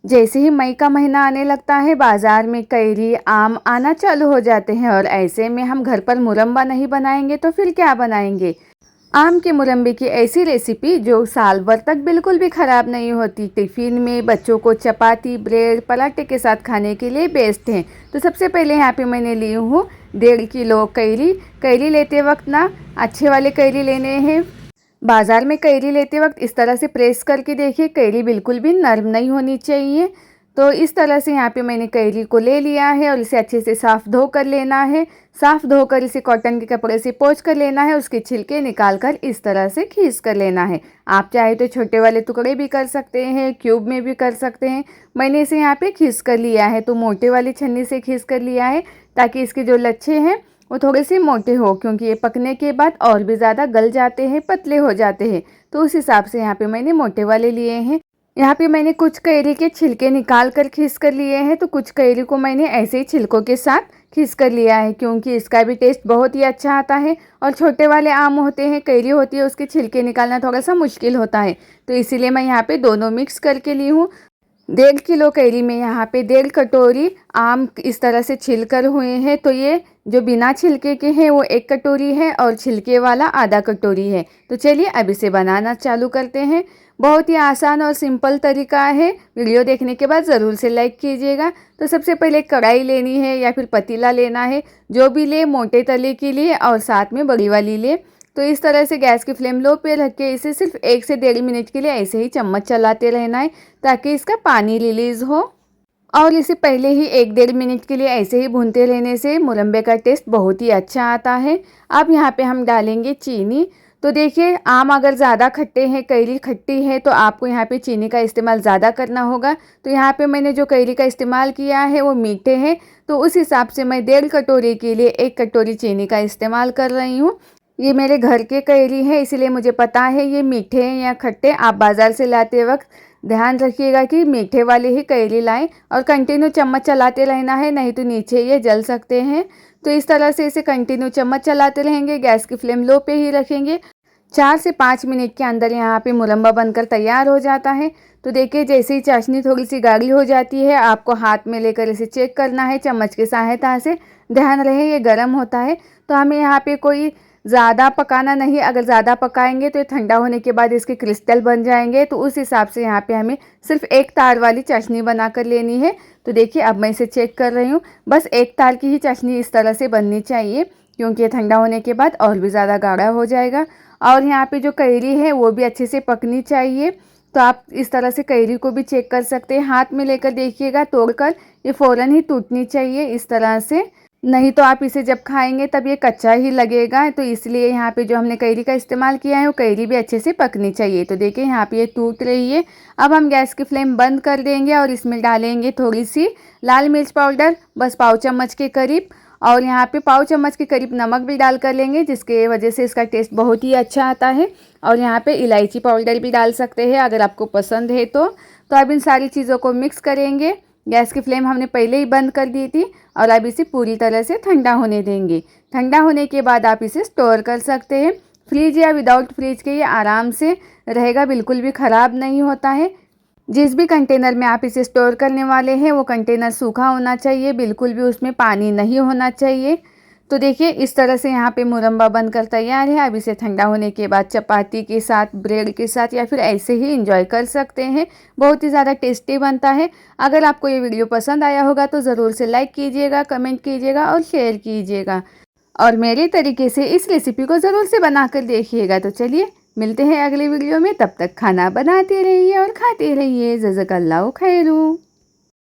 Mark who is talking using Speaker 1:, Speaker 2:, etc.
Speaker 1: जैसे ही मई का महीना आने लगता है, बाज़ार में कैरी, आम आना चालू हो जाते हैं और ऐसे में हम घर पर मुरब्बा नहीं बनाएंगे तो फिर क्या बनाएंगे। आम के मुरब्बे की ऐसी रेसिपी जो साल भर तक बिल्कुल भी ख़राब नहीं होती। टिफ़िन में बच्चों को चपाती, ब्रेड, पराठे के साथ खाने के लिए बेस्ट है। तो सबसे पहले यहाँ पे मैंने ली हूँ 1.5 किलो कैरी। कैरी लेते वक्त ना अच्छे वाले कैरी लेने हैं। बाज़ार में कैरी लेते वक्त इस तरह से प्रेस करके देखिए, कैरी बिल्कुल भी नरम नहीं होनी चाहिए। तो इस तरह से यहाँ पे मैंने कैरी को ले लिया है और इसे अच्छे से साफ़ धो कर लेना है। साफ़ धोकर इसे कॉटन के कपड़े से पोंछ कर लेना है। उसके छिलके निकाल कर इस तरह से खींच कर लेना है। आप चाहे तो छोटे वाले टुकड़े भी कर सकते हैं, क्यूब में भी कर सकते हैं। मैंने इसे यहाँ पे खींच कर लिया है, तो मोटे वाली छन्नी से खींच कर लिया है ताकि इसके जो लच्छे हैं वो थोड़े से मोटे हो, क्योंकि ये पकने के बाद और भी ज़्यादा गल जाते हैं, पतले हो जाते हैं। तो उस हिसाब से यहाँ पे मैंने मोटे वाले लिए हैं। यहाँ पे मैंने कुछ कैरी के छिलके निकाल कर खींच कर लिए हैं, तो कुछ कैरी को मैंने ऐसे ही छिलकों के साथ खींच कर लिया है, क्योंकि इसका भी टेस्ट बहुत ही अच्छा आता है। और छोटे वाले आम होते हैं, कैरी होती है, उसके छिलके निकालना थोड़ा सा मुश्किल होता है, तो इसीलिए मैं यहाँ पे दोनों मिक्स करके ली हूँ। 1.5 किलो कैरी में यहाँ पे 1.5 कटोरी आम इस तरह से छिलकर हुए हैं। तो ये जो बिना छिलके के हैं वो 1 कटोरी है और छिलके वाला आधा कटोरी है। तो चलिए अब इसे बनाना चालू करते हैं। बहुत ही आसान और सिंपल तरीका है। वीडियो देखने के बाद ज़रूर से लाइक कीजिएगा। तो सबसे पहले कढ़ाई लेनी है या फिर पतीला लेना है, जो भी ले, मोटे तले के लिए और साथ में बड़ी वाली ले। तो इस तरह से गैस की फ्लेम लो पे रख के इसे सिर्फ 1 से 1.5 मिनट के लिए ऐसे ही चम्मच चलाते रहना है ताकि इसका पानी रिलीज़ हो। और इसे पहले ही 1-1.5 मिनट के लिए ऐसे ही भूनते रहने से मुरब्बे का टेस्ट बहुत ही अच्छा आता है। अब यहाँ पे हम डालेंगे चीनी। तो देखिए, आम अगर ज़्यादा खट्टे हैं, कैरी खट्टी है, तो आपको यहाँ पे चीनी का इस्तेमाल ज़्यादा करना होगा। तो यहाँ पे मैंने जो कैरी का इस्तेमाल किया है वो मीठे हैं, तो उस हिसाब से मैं 1.5 कटोरी के लिए 1 कटोरी चीनी का इस्तेमाल कर रही हूँ। ये मेरे घर के कैरी है, इसीलिए मुझे पता है ये मीठे हैं या खट्टे। आप बाज़ार से लाते वक्त ध्यान रखिएगा कि मीठे वाले ही कैरी लाएं और कंटिन्यू चम्मच चलाते रहना है, नहीं तो नीचे ये जल सकते हैं। तो इस तरह से इसे कंटिन्यू चम्मच चलाते रहेंगे, गैस की फ्लेम लो पे ही रखेंगे। 4 से 5 मिनट के अंदर यहाँ पे मुरब्बा बनकर तैयार हो जाता है। तो देखिए, जैसे ही चाशनी थोड़ी सी गाढ़ी हो जाती है, आपको हाथ में लेकर इसे चेक करना है चम्मच की सहायता से। ध्यान रहे ये गर्म होता है, तो हमें यहाँ पे कोई ज़्यादा पकाना नहीं। अगर ज़्यादा पकाएंगे तो ये ठंडा होने के बाद इसके क्रिस्टल बन जाएंगे। तो उस हिसाब से यहाँ पे हमें सिर्फ 1 तार वाली चाशनी बनाकर लेनी है। तो देखिए, अब मैं इसे चेक कर रही हूँ। बस 1 तार की ही चाशनी इस तरह से बननी चाहिए, क्योंकि ये ठंडा होने के बाद और भी ज़्यादा गाढ़ा हो जाएगा। और यहाँ पे जो कैरी है वो भी अच्छे से पकनी चाहिए। तो आप इस तरह से कैरी को भी चेक कर सकते हैं। हाथ में लेकर देखिएगा, तोड़कर ये फ़ौरन ही टूटनी चाहिए इस तरह से, नहीं तो आप इसे जब खाएंगे तब ये कच्चा ही लगेगा। तो इसलिए यहाँ पे जो हमने कैरी का इस्तेमाल किया है वो कैरी भी अच्छे से पकनी चाहिए। तो देखिए, यहाँ पे ये टूट रही है। अब हम गैस की फ्लेम बंद कर देंगे और इसमें डालेंगे थोड़ी सी लाल मिर्च पाउडर, बस पाव चम्मच के करीब। और यहाँ पे पाव चम्मच के करीब नमक भी डाल कर लेंगे, जिसके वजह से इसका टेस्ट बहुत ही अच्छा आता है। और यहाँ पे इलायची पाउडर भी डाल सकते हैं अगर आपको पसंद है तो। अब इन सारी चीज़ों को मिक्स करेंगे। गैस की फ्लेम हमने पहले ही बंद कर दी थी और अब इसे पूरी तरह से ठंडा होने देंगे। ठंडा होने के बाद आप इसे स्टोर कर सकते हैं। फ्रिज या विदाउट फ्रिज के ये आराम से रहेगा, बिल्कुल भी ख़राब नहीं होता है। जिस भी कंटेनर में आप इसे स्टोर करने वाले हैं वो कंटेनर सूखा होना चाहिए, बिल्कुल भी उसमें पानी नहीं होना चाहिए। तो देखिए, इस तरह से यहाँ पे मुरब्बा बनकर तैयार है। अब इसे ठंडा होने के बाद चपाती के साथ, ब्रेड के साथ या फिर ऐसे ही एंजॉय कर सकते हैं। बहुत ही ज़्यादा टेस्टी बनता है। अगर आपको ये वीडियो पसंद आया होगा तो ज़रूर से लाइक कीजिएगा, कमेंट कीजिएगा और शेयर कीजिएगा। और मेरे तरीके से इस रेसिपी को ज़रूर से बनाकर देखिएगा। तो चलिए, मिलते हैं अगले वीडियो में। तब तक खाना बनाते रहिए और खाते रहिए। जज़ाकल्लाहु खैरू।